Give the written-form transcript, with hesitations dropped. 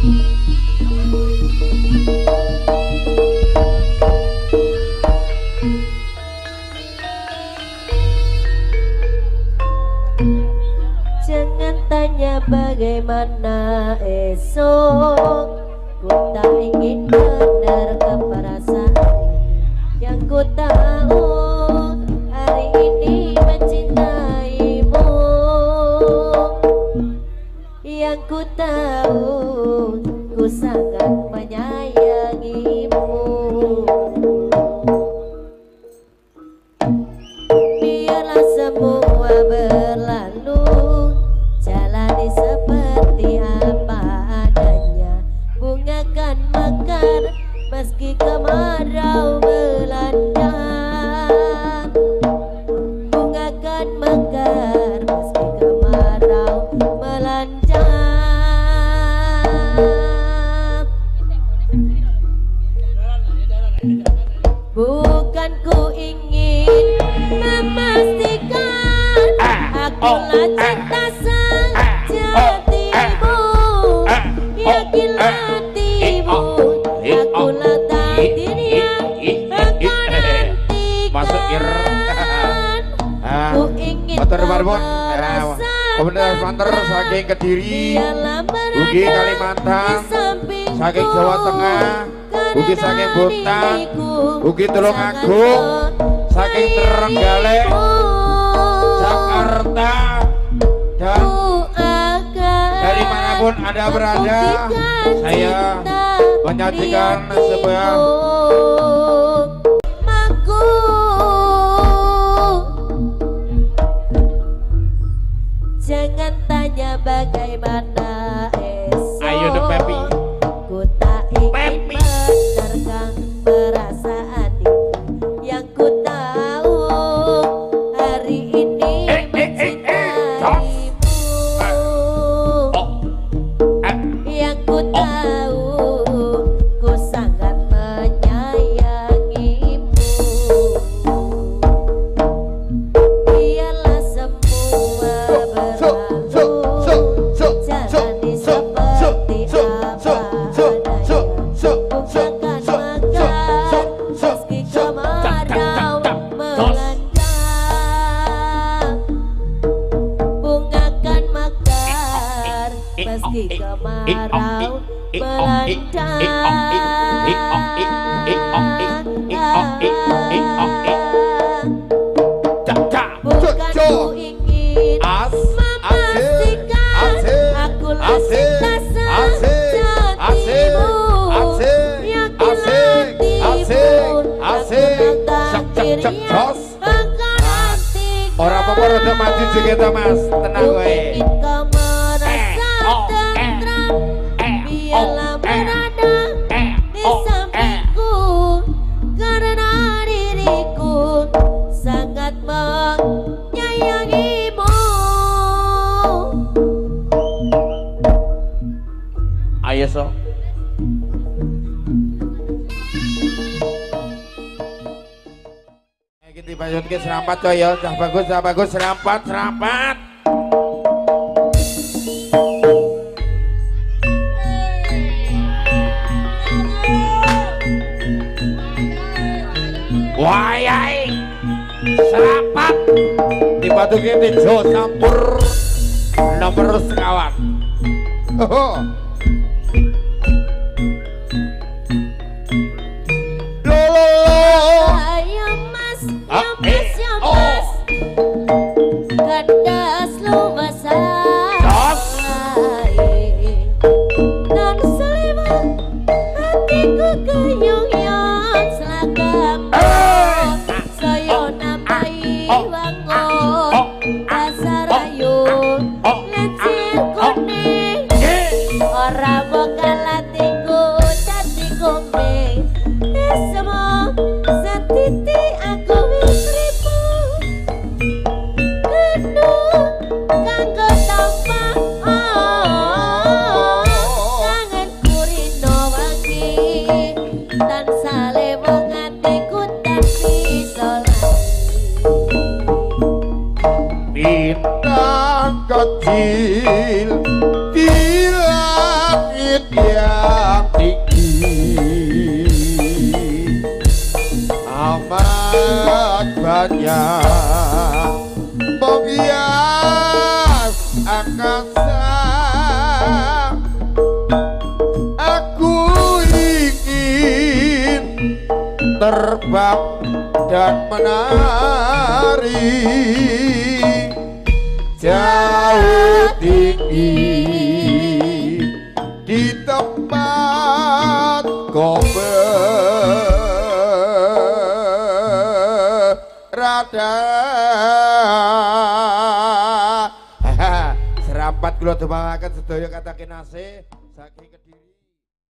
Jangan tanya bagaimana esok, ku tak ingin menerka perasaan yang ku tahu hari ini mencintaimu. Yang ku tahu ku sangat menyayangimu. Biarlah semua berlalu, jalani seperti apa adanya. Bunga kan mekar meski kemarau melanda. Bunga kan mekar meski kemarau melanda. Bukan ku ingin memastikan akulah cinta sejatimu. Yakinlah hatimu, akulah takdir yang akan nantikan. Ku ingin Komunitas Banter saking Kediri, ugi Kalimantan, saking Jawa Tengah, ugi saking Bontang, ugi Tulungagung, saking Trenggalek, Jakarta, dan dari manapun Anda berada, saya menyajikan sebuah jangan tanya bagaimana esok. Ayo dong Pepi. Ku tak ingin menerka perasaan itu. Yang ku tahu hari ini mencintaimu. Yang ku tahu ku sangat menyayangimu. Biarlah semua meski kemarau melanda. Bukan ku ingin memastikan akulah cinta sejatimu. Yakinlah hatimu, akulah takdir yang akan nantikan. Orang apa udah maju juga Mas, tenang gue. Biarlah berada di sampingku, karena diriku sangat menyayangimu. Ayo so. Kita lanjut ke serampat coy ya, dah bagus serampat. Wayai serapat di batu kini Jo campur nomor sekawan. Ayo mas, kadas lu basah dan selimut hatiku keyung-yung selagam. Saya nampai wangon dasar ayu lecir kuning langit yang tinggi amat banyak menghias angkasa. Aku ingin terbang dan menari jauh tinggi di tempat kau berada. Serampat kula dumakaken sedaya kata kinasih saking Kediri.